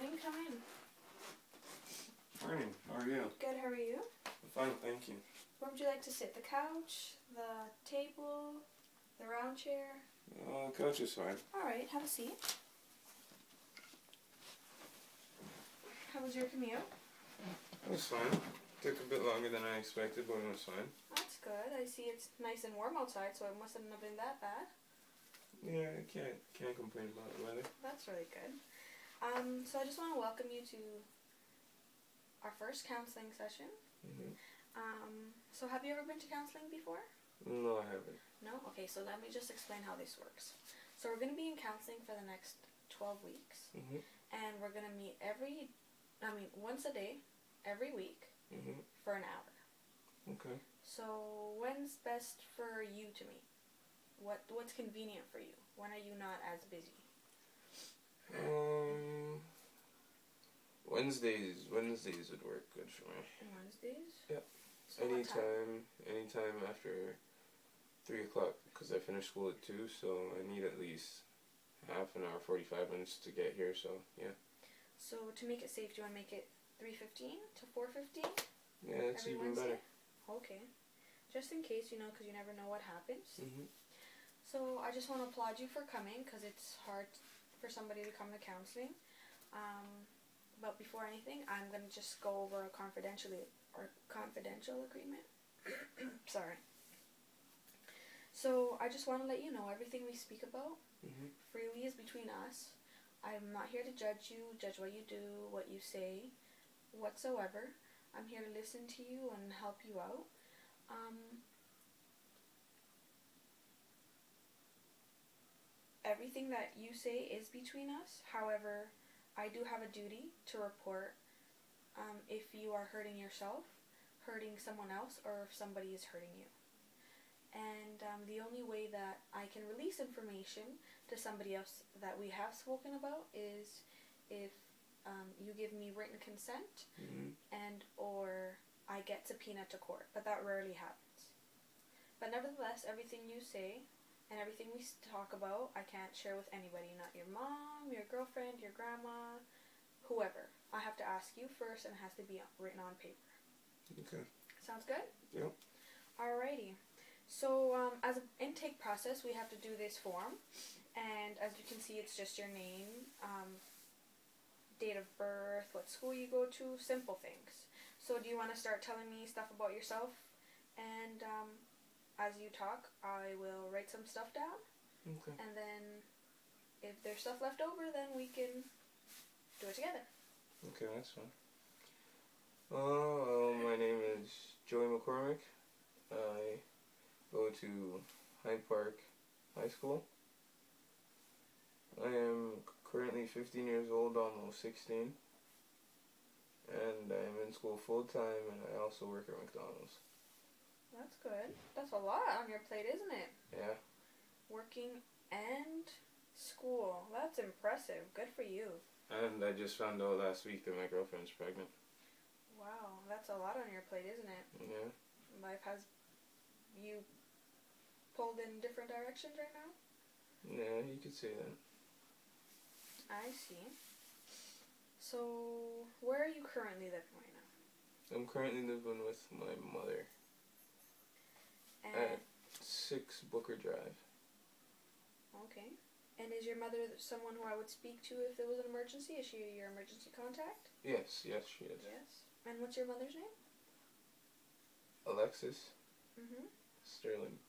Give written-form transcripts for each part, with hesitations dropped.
morning. Come in. Morning. How are you? Good. How are you? I'm fine, thank you. Where would you like to sit? The couch, the table, the round chair? Couch is fine. All right. Have a seat. How was your commute? It was fine. Took a bit longer than I expected, but it was fine. That's good. I see it's nice and warm outside, so it mustn't have been that bad. Yeah, I can't complain about the weather. That's really good. So I just want to welcome you to our first counseling session. So have you ever been to counseling before? No, I haven't. No? Okay, so let me just explain how this works. So we're going to be in counseling for the next 12 weeks. And we're going to meet once a day, every week, for an hour. Okay. So when's best for you to meet? What's convenient for you? When are you not as busy? Wednesdays would work good for me. Wednesdays? Yep. So Anytime after 3 o'clock, because I finish school at 2, so I need at least half an hour, 45 minutes to get here, so yeah. So to make it safe, do you want to make it 3:15 to 4:15? Yeah, that's even better. Okay. Just in case, because you never know what happens. So I just want to applaud you for coming, because it's hard for somebody to come to counseling. But before anything, I'm going to just go over a confidential agreement. Sorry. So I just want to let you know everything we speak about freely is between us. I'm not here to judge what you do, what you say, whatsoever. I'm here to listen to you and help you out. Everything that you say is between us. However, I do have a duty to report if you are hurting yourself, hurting someone else, or if somebody is hurting you. And the only way that I can release information to somebody else that we have spoken about is if you give me written consent and or I get subpoena to court. But that rarely happens. But nevertheless, everything you say and everything we talk about, I can't share with anybody. Not your mom, your girlfriend, your grandma, whoever. I have to ask you first, and it has to be written on paper. Okay. Sounds good? Yep. Alrighty. So, as an intake process, we have to do this form. And as you can see, it's just your name, date of birth, what school you go to, simple things. So, do you want to start telling me stuff about yourself? And, as you talk, I will write some stuff down. Okay. And then, if there's stuff left over, then we can do it together. Okay, that's fine. My name is Joey McCormick. I go to Hyde Park High School. I am currently 15 years old, almost 16. And I am in school full-time, and I also work at McDonald's. That's good. That's a lot on your plate, isn't it? Yeah. Working and school. That's impressive. Good for you. And I just found out last week that my girlfriend's pregnant. Wow, that's a lot on your plate, isn't it? Yeah. Life has you pulled in different directions right now? Yeah, you could say that. I see. So, where are you currently living right now? I'm currently living with my mother. At 6 Booker Drive. Okay. And is your mother someone who I would speak to if there was an emergency? Is she your emergency contact? Yes, she is. Yes. And what's your mother's name? Alexis. Sterling.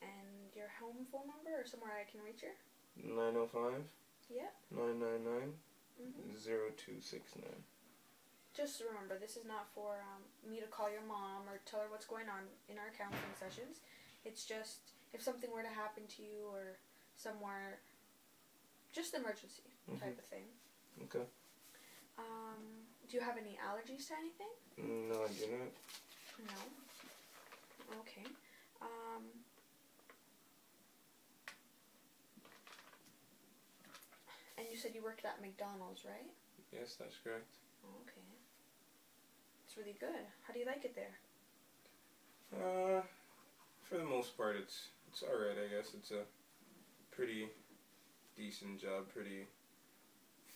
And your home phone number or somewhere I can reach her? 905. Yep. 999. 0269. Just remember, this is not for me to call your mom or tell her what's going on in our counseling sessions. It's just if something were to happen to you or somewhere, just emergency type of thing. Okay. Do you have any allergies to anything? No, I do not. No? Okay. And you said you worked at McDonald's, right? Yes, that's correct. Okay. It's really good. How do you like it there? For the most part, it's alright, I guess. It's a pretty decent job, pretty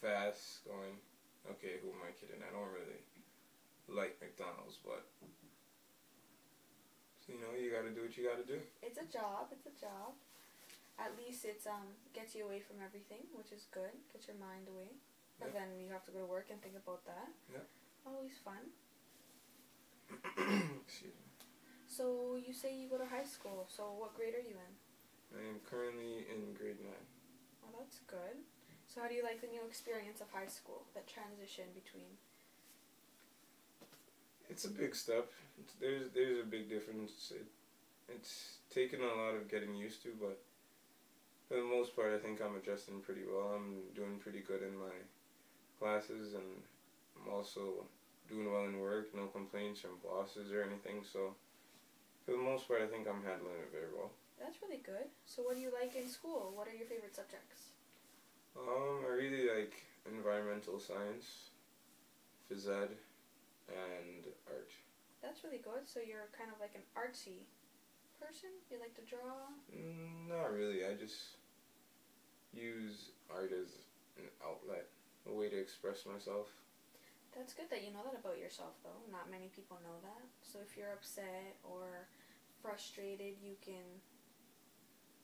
fast going, okay, who am I kidding? I don't really like McDonald's, but so, you gotta do what you gotta do. It's a job. It's a job. At least it's gets you away from everything, which is good. Gets your mind away. Yeah. And then you have to go to work and think about that. Yeah. Always fun. Excuse me. So you say you go to high school. So what grade are you in? I am currently in grade 9. Well, that's good. So how do you like the new experience of high school? That transition between... It's a big step. There's a big difference. It's taken a lot of getting used to, but for the most part, I think I'm adjusting pretty well. I'm doing pretty good in my classes, and I'm also doing well in work. No complaints from bosses or anything. So for the most part, I think I'm handling it very well. That's really good. So what do you like in school? What are your favorite subjects? I really like environmental science, phys ed, and art. That's really good. So you're kind of like an artsy person? You like to draw? Not really. I just use art as an outlet, a way to express myself. That's good that you know that about yourself, though. Not many people know that. So if you're upset or frustrated, you can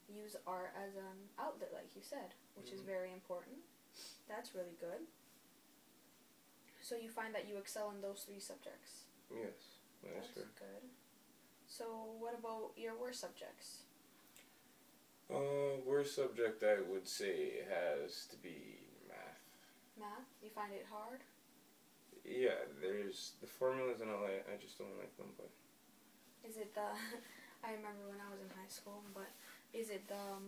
use art as an outlet, like you said, which is very important. That's really good. So you find that you excel in those 3 subjects? Yes, that's good. So what about your worst subjects? Worst subject I would say has to be math. Math? You find it hard? Yeah, there's the formulas and all that. I just don't like them. But is it the? I remember when I was in high school, but is it the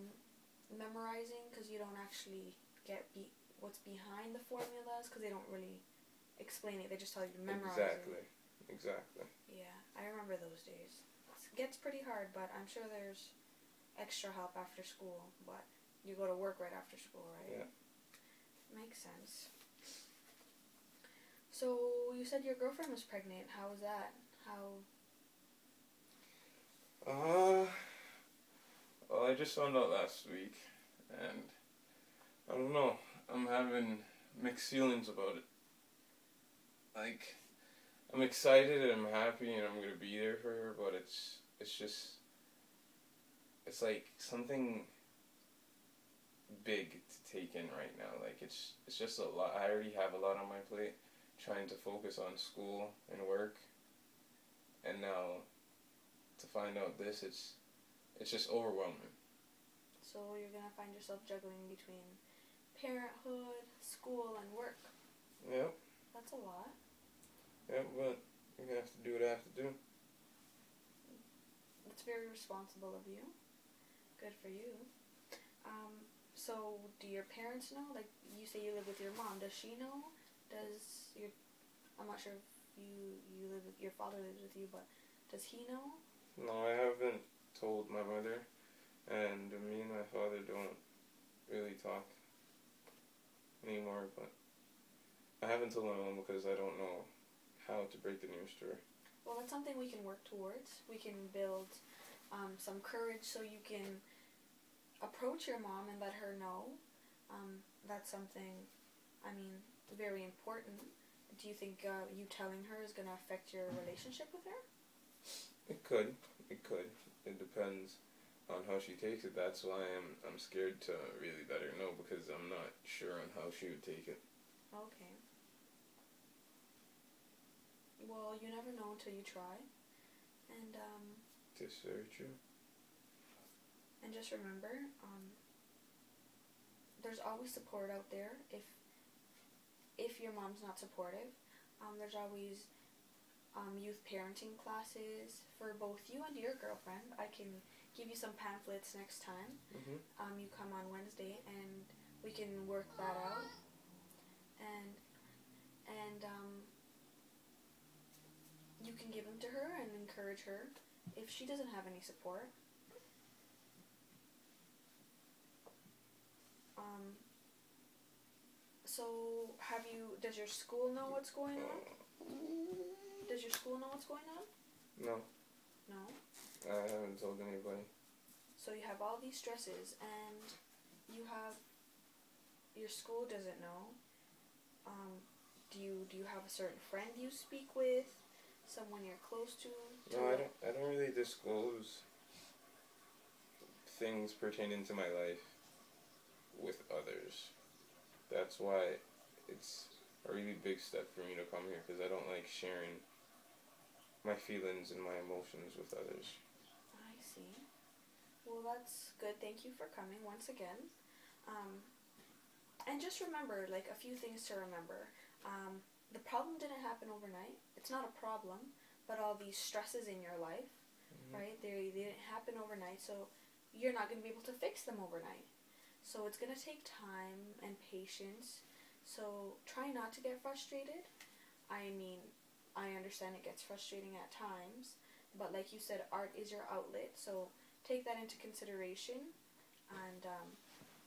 memorizing? Because you don't actually get what's behind the formulas, because they don't really explain it. They just tell you to memorize it. Exactly. Yeah, I remember those days. It gets pretty hard, but I'm sure there's extra help after school. But you go to work right after school, right? Yeah. Makes sense. So you said your girlfriend was pregnant. How was that? Well, I just found out last week, and I don't know. I'm having mixed feelings about it. Like, I'm excited and I'm happy and I'm gonna be there for her, but it's like something big to take in right now. Like it's just a lot. I already have a lot on my plate, trying to focus on school and work, and now to find out this, it's just overwhelming. So you're gonna find yourself juggling between parenthood, school, and work. Yep. That's a lot. Yep, but I'm gonna have to do what I have to do. That's very responsible of you. Good for you. So do your parents know? Like, you say you live with your mom. Does she know? I'm not sure if you live with, your father lives with you, but does he know? No, I haven't told my mother, and me and my father don't really talk anymore, but I haven't told my mom because I don't know how to break the news to her. Well, that's something we can work towards. We can build some courage so you can approach your mom and let her know. That's something, very important. Do you think you telling her is going to affect your relationship with her? It could. It depends on how she takes it. That's why I'm scared to really let her know, because I'm not sure on how she would take it. Okay. Well, you never know until you try. And That's very true. And just remember, there's always support out there. If your mom's not supportive, there's always youth parenting classes for both you and your girlfriend. I can give you some pamphlets next time. You come on Wednesday and we can work that out. And you can give them to her and encourage her if she doesn't have any support. So does your school know what's going on? Does your school know what's going on? No. No? I haven't told anybody. So you have all these stresses, and your school doesn't know, Do you have a certain friend you speak with? Someone you're close to? No, I don't really disclose things pertaining to my life with others. That's why it's a really big step for me to come here, because I don't like sharing my feelings and my emotions with others. I see. Well, that's good. Thank you for coming once again. And just remember, like, a few things to remember. The problem didn't happen overnight. It's not a problem, but all these stresses in your life, right? They didn't happen overnight, so you're not going to be able to fix them overnight. So it's going to take time and patience. So try not to get frustrated. I mean, I understand it gets frustrating at times, but like you said, art is your outlet. So take that into consideration and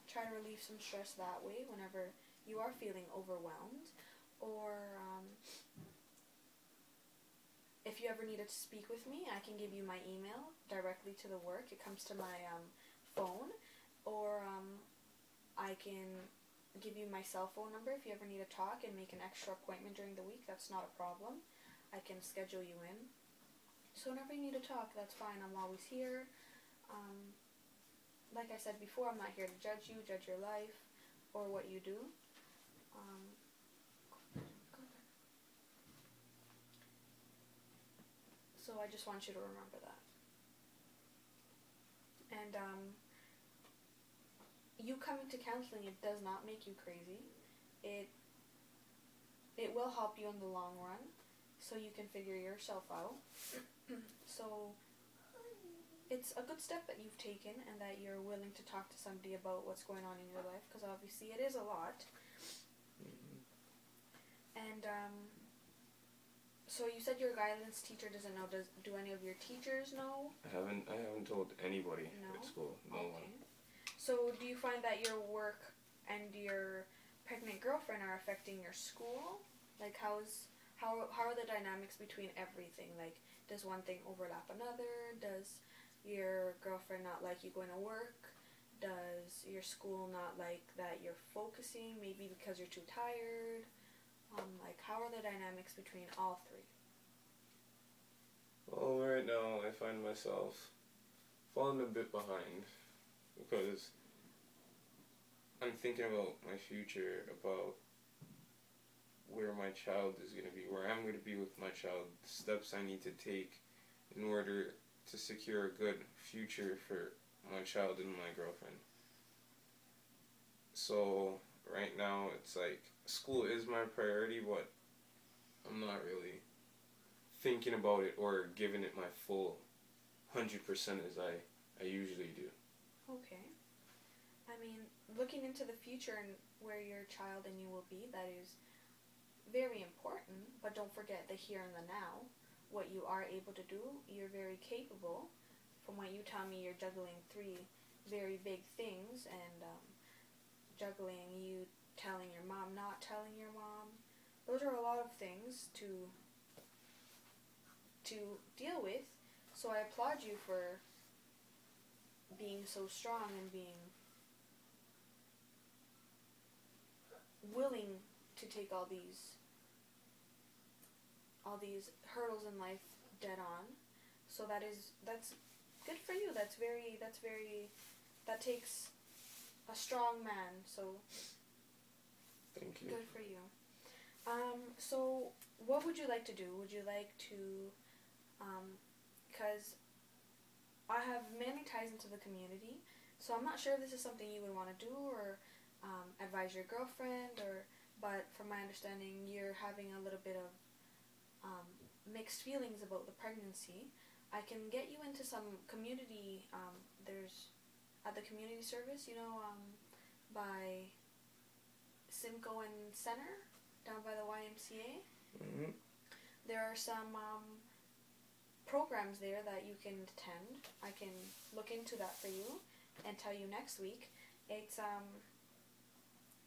try to relieve some stress that way whenever you are feeling overwhelmed. Or if you ever needed to speak with me, I can give you my email directly to the work. It comes to my phone. Or I can give you my cell phone number if you ever need to talk and make an extra appointment during the week. That's not a problem. I can schedule you in. So whenever you need to talk, that's fine. I'm always here. Like I said before, I'm not here to judge you, judge your life, or what you do. So I just want you to remember that. And you coming to counseling, it does not make you crazy. It will help you in the long run, so you can figure yourself out. So it's a good step that you've taken, and that you're willing to talk to somebody about what's going on in your life, because obviously it is a lot. And so you said your guidance teacher doesn't know. Do any of your teachers know? I haven't told anybody at school. No one. So do you find that your work and your pregnant girlfriend are affecting your school? Like how are the dynamics between everything? Like, does one thing overlap another? Does your girlfriend not like you going to work? Does your school not like that you're focusing, maybe because you're too tired? Like, how are the dynamics between all three? Well, right now I find myself falling a bit behind, because I'm thinking about my future, about where my child is going to be, where I'm going to be with my child, the steps I need to take in order to secure a good future for my child and my girlfriend. So right now it's like school is my priority, but I'm not really thinking about it or giving it my full 100% as I usually do. Okay. I mean, looking into the future and where your child and you will be, that is very important, but don't forget the here and the now. What you are able to do, you're very capable. From what you tell me, you're juggling 3 very big things, and juggling you telling your mom, not telling your mom. Those are a lot of things to deal with. So I applaud you for being so strong and being willing to take all these hurdles in life dead on. So that's good for you. That takes a strong man. So thank you. Good for you. So what would you like to do? Would you like to, because I have many ties into the community, so I'm not sure if this is something you would want to do, or advise your girlfriend, but from my understanding, you're having a little bit of mixed feelings about the pregnancy. I can get you into some community, there's, at the community service, by Simcoe and Center, down by the YMCA. Mm-hmm. There are some programs there that you can attend. I can look into that for you and tell you next week. It's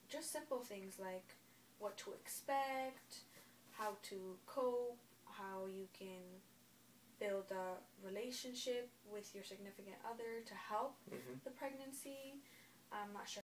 just simple things like what to expect, how to cope, how you can build a relationship with your significant other to help the pregnancy. I'm not sure